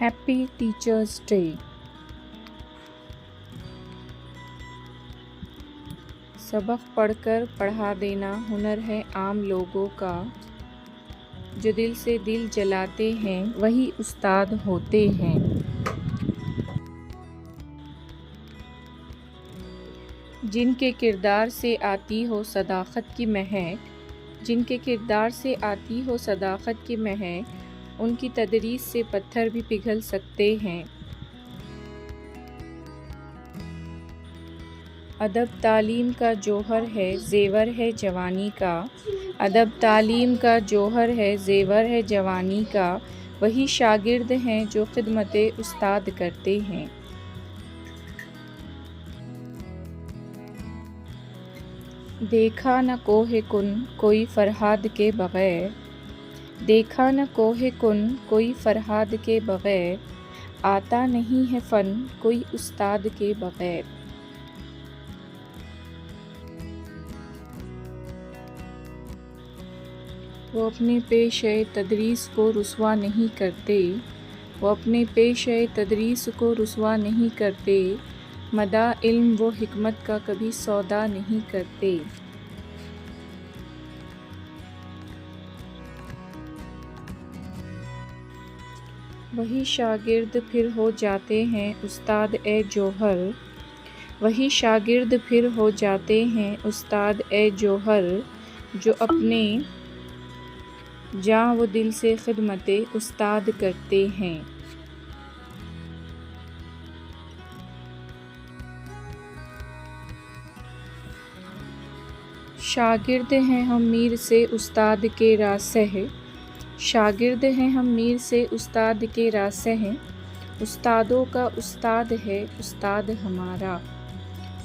Happy teachers day. سبق پڑھ کر پڑھا دینا ہنر ہے عام لوگوں کا، جو دل سے دل جلاتے ہیں وہی استاد ہوتے ہیں۔ جن کے کردار سے آتی ہو صداقت کی مہک، جن کے کردار سے آتی ہو صداقت کی مہک، ان کی تدریس سے پتھر بھی پگھل سکتے ہیں۔ ادب تعلیم کا جوہر ہے، زیور ہے جوانی کا۔ ادب تعلیم کا جوہر ہے، زیور ہے جوانی کا۔ وہی شاگرد ہیں جو خدمت استاد کرتے ہیں۔ دیکھا نہ کوہ کن کوئی فرہاد کے بغیر، دیکھا نہ کوہ کن کوئی فرہاد کے بغیر، آتا نہیں ہے فن کوئی استاد کے بغیر۔ وہ اپنے پیشہ تدریس کو رسوا نہیں کرتے، وہ اپنے پیشہ تدریس کو رسوا نہیں کرتے، مداح علم و حکمت کا کبھی سودا نہیں کرتے۔ وہی شاگرد پھر ہو جاتے ہیں استاد اے جوہر، وہی شاگرد پھر ہو جاتے ہیں استاد اے جوہر، جو اپنے جاں و دل سے خدمت استاد کرتے ہیں۔ شاگرد ہیں ہم میر سے استاد کے راسہ، شاگرد ہیں ہم میر سے استاد کے راسہ، استادوں کا استاد ہے استاد ہمارا،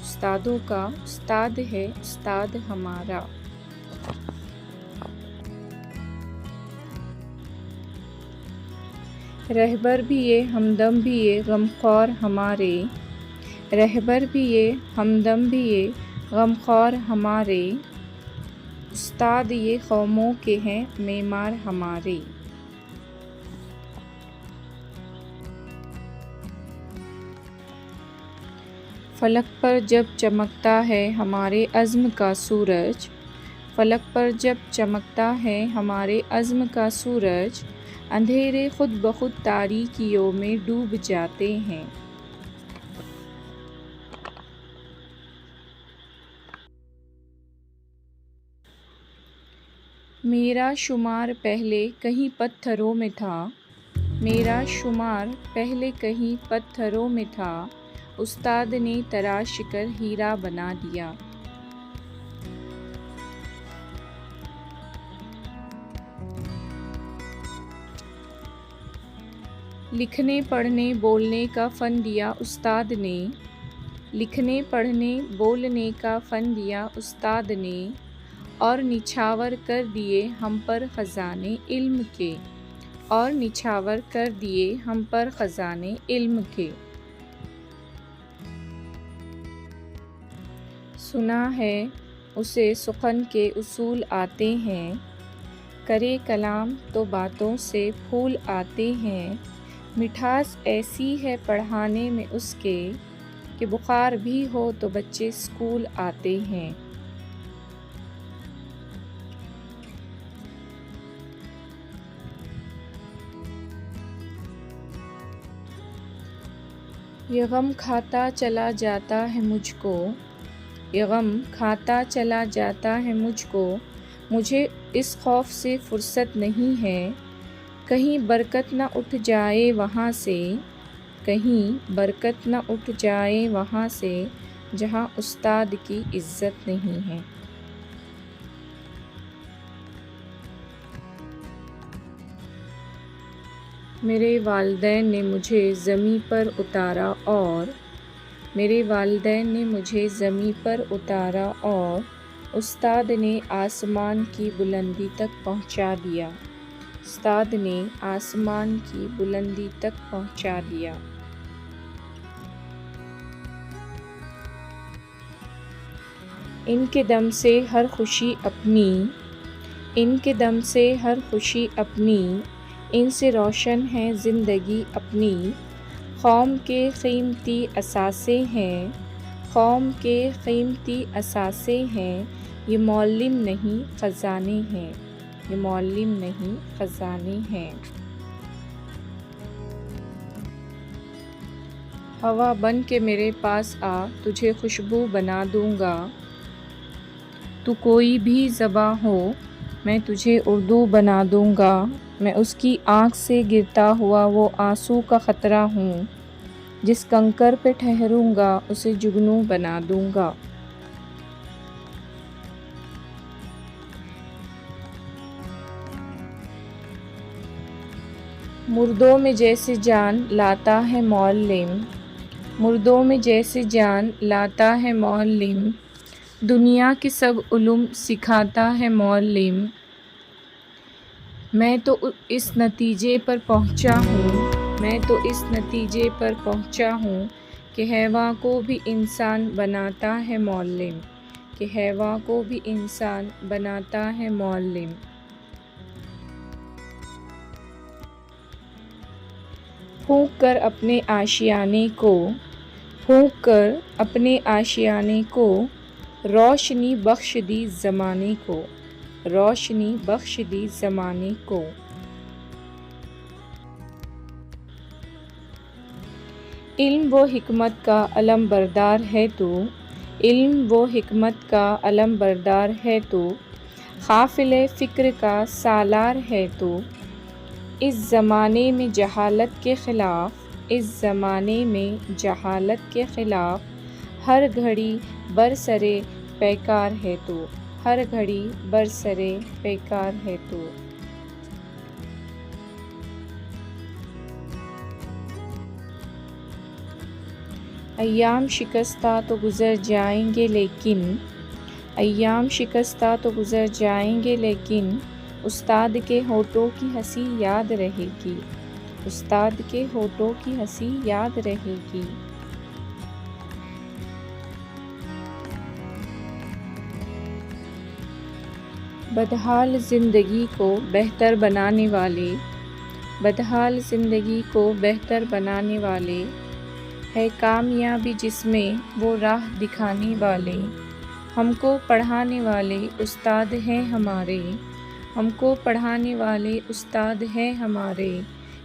استادوں کا استاد ہے استاد ہمارا۔ رہبر بھی یہ ہمدم بھی یہ غمخوار ہمارے، رہبر بھی یہ ہمدم بھی یہ غمخوار ہمارے، استاد یہ قوموں کے ہیں معمار ہمارے۔ فلک پر جب چمکتا ہے ہمارے عزم کا سورج، فلک پر جب چمکتا ہے ہمارے عزم کا سورج، اندھیرے خود بخود تاریکیوں میں ڈوب جاتے ہیں۔ میرا شمار پہلے کہیں پتھروں میں تھا، میرا شمار پہلے کہیں پتھروں میں تھا، استاد نے تراش کر ہیرا بنا دیا۔ لکھنے پڑھنے بولنے کا فن دیا استاد نے، لکھنے پڑھنے بولنے کا فن دیا استاد نے، اور نچھاور کر دیے ہم پر خزانے علم کے، اور نچھاور کر دیے ہم پر خزانے علم کے۔ سنا ہے اسے سخن کے اصول آتے ہیں، کرے کلام تو باتوں سے پھول آتے ہیں، مٹھاس ایسی ہے پڑھانے میں اس کے، کہ بخار بھی ہو تو بچے اسکول آتے ہیں۔ یہ غم کھاتا چلا جاتا ہے مجھ کو، یہ غم کھاتا چلا جاتا ہے مجھ کو، مجھے اس خوف سے فرصت نہیں ہے، کہیں برکت نہ اٹھ جائے وہاں سے، کہیں برکت نہ اٹھ جائے وہاں سے، جہاں استاد کی عزت نہیں ہے۔ میرے والدین نے مجھے زمیں پر اتارا اور، میرے والدین نے مجھے زمیں پر اتارا اور، استاد نے آسمان کی بلندی تک پہنچا دیا، استاد نے آسمان کی بلندی تک پہنچا دیا۔ ان کے دم سے ہر خوشی اپنی، ان کے دم سے ہر خوشی اپنی، ان سے روشن ہے زندگی اپنی، قوم کے قیمتی اثاثے ہیں، قوم کے قیمتی اثاثے ہیں، یہ معلم نہیں خزانے ہیں، یہ معلم نہیں خزانے ہیں۔ ہوا بن کے میرے پاس آ، تجھے خوشبو بنا دوں گا، تو کوئی بھی زباں ہو میں تجھے اردو بنا دوں گا، میں اس کی آنکھ سے گرتا ہوا وہ آنسو کا قطرہ ہوں، جس کنکر پہ ٹھہروں گا اسے جگنو بنا دوں گا۔ مردوں میں جیسے جان لاتا ہے معلم، مردوں میں جیسے جان لاتا ہے معلم، دنیا کے سب علوم سکھاتا ہے معلم، میں تو اس نتیجے پر پہنچا ہوں، میں تو اس نتیجے پر پہنچا ہوں کہ حیواں کو بھی انسان بناتا ہے معلم، کہ حیواں کو بھی انسان بناتا ہے معلم۔ پھونک کر اپنے آشیانے کو، پھونک کر اپنے آشیانے کو، روشنی بخش دی زمانے کو، روشنی بخش دی زمانے کو۔ علم و حکمت کا علم بردار ہے تو، علم و حکمت کا علم بردار ہے تو، قافلِ فکر کا سالار ہے تو، اس زمانے میں جہالت کے خلاف، اس زمانے میں جہالت کے خلاف، ہر گھڑی برسرِ پیکار ہے تو، ہر گھڑی برسرِ پیکار ہے تو۔ ایام شکستہ تو گزر جائیں گے لیکن، ایام شکستہ تو گزر جائیں گے لیکن، استاد کے ہونٹوں کی ہنسی یاد رہے گی، استاد کے ہونٹوں کی ہنسی یاد رہے گی۔ بدحال زندگی کو بہتر بنانے والے، بدحال زندگی کو بہتر بنانے والے، ہے کامیابی جس میں وہ راہ دکھانے والے، ہم کو پڑھانے والے استاد ہیں ہمارے، ہم کو پڑھانے والے استاد ہیں ہمارے،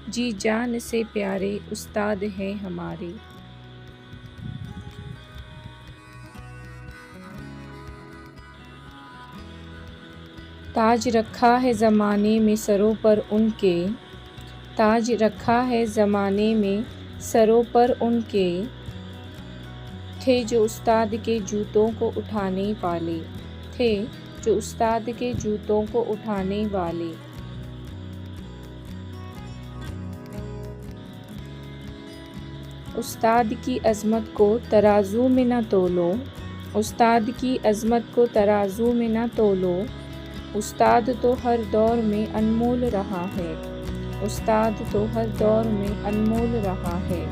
جی جان سے پیارے استاد ہیں ہمارے۔ تاج رکھا ہے زمانے میں سروں پر ان کے، تاج رکھا ہے زمانے میں سروں پر ان کے، تھے جو استاد کے جوتوں کو اٹھانے والے، تھے جو استاد کے جوتوں کو اٹھانے والے۔ استاد کی عظمت کو ترازو میں نہ تولو، استاد کی عظمت کو ترازو میں نہ تولو، استاد تو ہر دور میں انمول رہا ہے، استاد تو ہر دور میں انمول رہا ہے۔